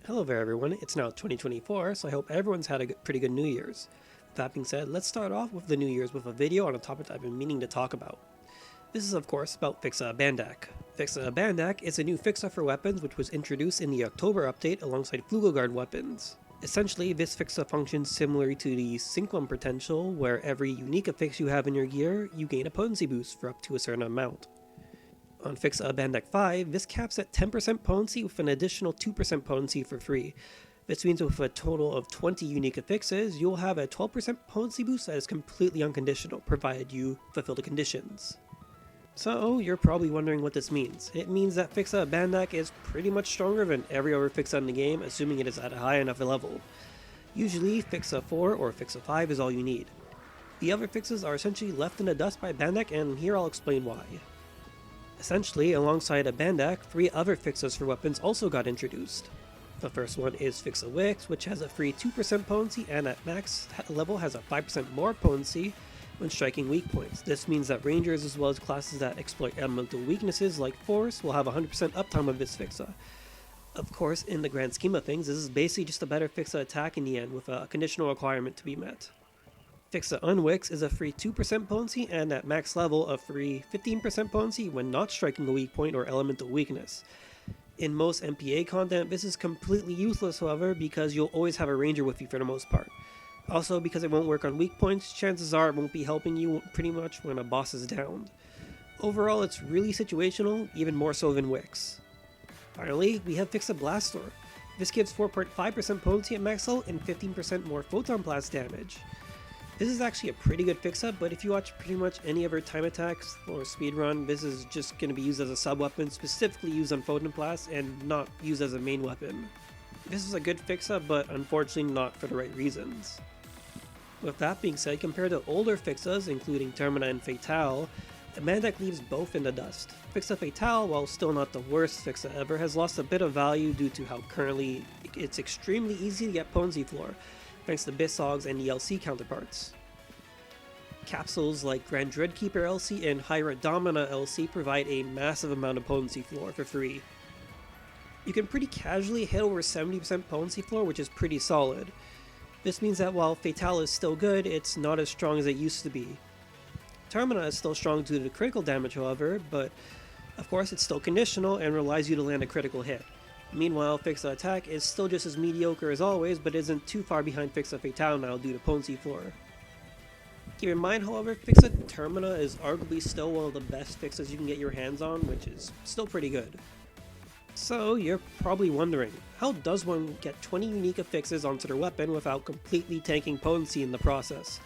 Hello there everyone, it's now 2024, so I hope everyone's had a pretty good New Year's. That being said, let's start off with the New Year's with a video on a topic I've been meaning to talk about. This is of course about Fixa Abandac. Fixa Abandac is a new Fixa for weapons which was introduced in the October update alongside Flugelguard weapons. Essentially, this Fixa functions similar to the Synchron potential, where every unique affix you have in your gear, you gain a potency boost for up to a certain amount. On Fixa Bandak 5, this caps at 10% potency with an additional 2% potency for free. This means with a total of 20 unique affixes, you'll have a 12% potency boost that is completely unconditional, provided you fulfill the conditions. So, you're probably wondering what this means. It means that Fixa Abandac is pretty much stronger than every other Fixa in the game, assuming it is at a high enough level. Usually, Fixa 4 or Fixa 5 is all you need. The other fixes are essentially left in the dust by Bandak, and here I'll explain why. Essentially, alongside Abandac, 3 other fixes for weapons also got introduced. The first one is Fixa Wix, which has a free 2% potency and at max level has a 5% more potency when striking weak points. This means that rangers as well as classes that exploit elemental weaknesses like force will have 100% uptime with this Fixa. Of course, in the grand scheme of things, this is basically just a better Fixa attack in the end with a conditional requirement to be met. Fixa Unwix is a free 2% potency and at max level a free 15% potency when not striking a weak point or elemental weakness. In most MPA content, this is completely useless however because you'll always have a ranger with you for the most part. Also, because it won't work on weak points, chances are it won't be helping you pretty much when a boss is downed. Overall, it's really situational, even more so than Wix. Finally, we have Fixa Blastor. This gives 4.5% potency at max level and 15% more photon blast damage. This is actually a pretty good Fixa, but if you watch pretty much any other time attacks or speedrun, this is just going to be used as a sub-weapon, specifically used on Photon Blast and not used as a main weapon. This is a good Fixa, but unfortunately not for the right reasons. With that being said, compared to older Fixas, including Termina and Fatale, Abandac leaves both in the dust. Fixa Fatale, while still not the worst Fixa ever, has lost a bit of value due to how currently it's extremely easy to get potency floor, thanks to Bisog's and ELC counterparts. Capsules like Grand Dreadkeeper LC and Hyra Domina LC provide a massive amount of potency floor for free. You can pretty casually hit over 70% potency floor, which is pretty solid. This means that while Fatale is still good, it's not as strong as it used to be. Termina is still strong due to the critical damage however, but of course it's still conditional and relies you to land a critical hit. Meanwhile, Fixa Attack is still just as mediocre as always, but isn't too far behind Fixa Fatale now due to potency floor. Keep in mind, however, Fixa Termina is arguably still one of the best Fixas you can get your hands on, which is still pretty good. So, you're probably wondering, how does one get 20 unique affixes onto their weapon without completely tanking potency in the process?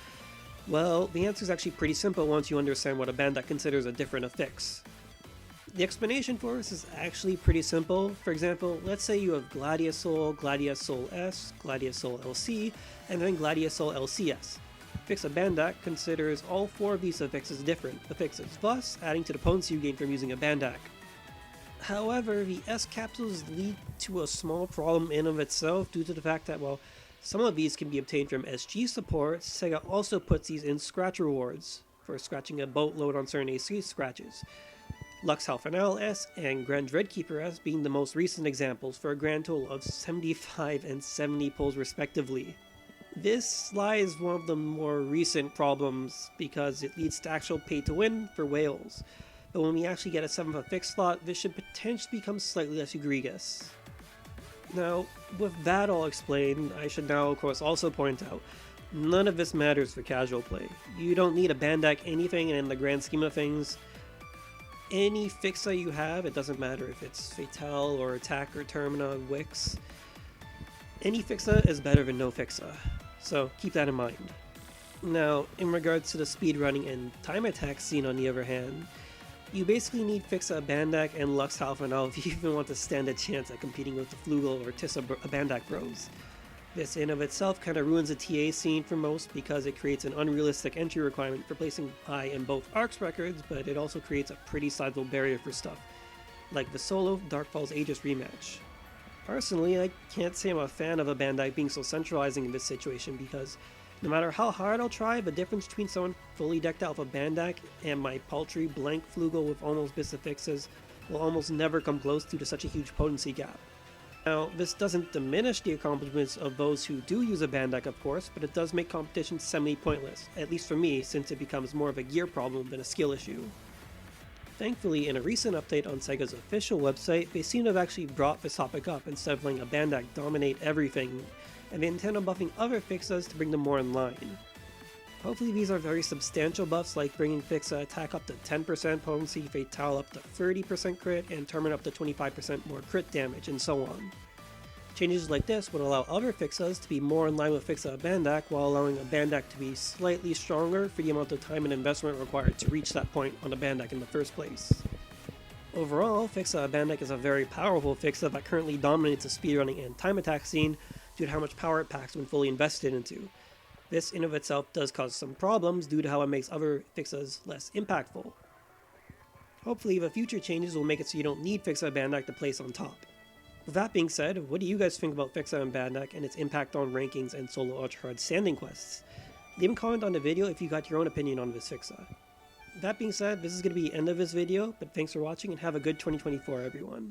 Well, the answer is actually pretty simple once you understand what Abandac considers a different affix. The explanation for this is actually pretty simple. For example, let's say you have Gladiusol, Gladiusol S, Gladiusol LC, and then Gladiusol LCS. Fixa Bandak considers all 4 of these affixes different affixes, thus adding to the potency you gain from using a Bandak. However, the S capsules lead to a small problem in of itself due to the fact that while some of these can be obtained from SG support, Sega also puts these in scratch rewards for scratching a boatload on certain AC scratches. Lux Halfanal S and Grand Dreadkeeper S being the most recent examples for a grand total of 75 and 70 pulls respectively. This lies one of the more recent problems because it leads to actual pay to win for whales, but when we actually get a 7th affix slot, this should potentially become slightly less egregious. Now, with that all explained, I should now of course also point out, none of this matters for casual play. You don't need a Bandak anything, and in the grand scheme of things, any Fixa you have, it doesn't matter if it's Fatale or Attack or Termina, Wix, any Fixa is better than no Fixa, so keep that in mind. Now, in regards to the speedrunning and time attack scene on the other hand, you basically need Fixa Abandac and Lux Halfanal if you even want to stand a chance at competing with the Flugel or Tissa Abandac bros. This in of itself kind of ruins the TA scene for most because it creates an unrealistic entry requirement for placing high in both ARCS records, but it also creates a pretty sizable barrier for stuff, like the solo Darkfall's Aegis rematch. Personally, I can't say I'm a fan of Abandac being so centralizing in this situation because no matter how hard I'll try, the difference between someone fully decked out with a Bandak and my paltry blank Flugel with almost bis affixes will almost never come close due to such a huge potency gap. Now, this doesn't diminish the accomplishments of those who do use Abandac, of course, but it does make competition semi-pointless, at least for me, since it becomes more of a gear problem than a skill issue. Thankfully, in a recent update on Sega's official website, they seem to have actually brought this topic up instead of letting Abandac dominate everything, and they intend on buffing other Fixas to bring them more in line. Hopefully these are very substantial buffs like bringing Fixa attack up to 10% potency, Fatale up to 30% crit, and Termin up to 25% more crit damage, and so on. Changes like this would allow other Fixas to be more in line with Fixa Abandac, while allowing Abandac to be slightly stronger for the amount of time and investment required to reach that point on Abandac in the first place. Overall, Fixa Abandac is a very powerful Fixa that currently dominates the speedrunning and time attack scene due to how much power it packs when fully invested into. This in of itself does cause some problems due to how it makes other Fixas less impactful. Hopefully the future changes will make it so you don't need Fixa Abandac to place on top. With that being said, what do you guys think about Fixa Abandac and its impact on rankings and solo ultra hard standing quests? Leave a comment on the video if you got your own opinion on this Fixa. That being said, this is going to be the end of this video, but thanks for watching and have a good 2024 everyone.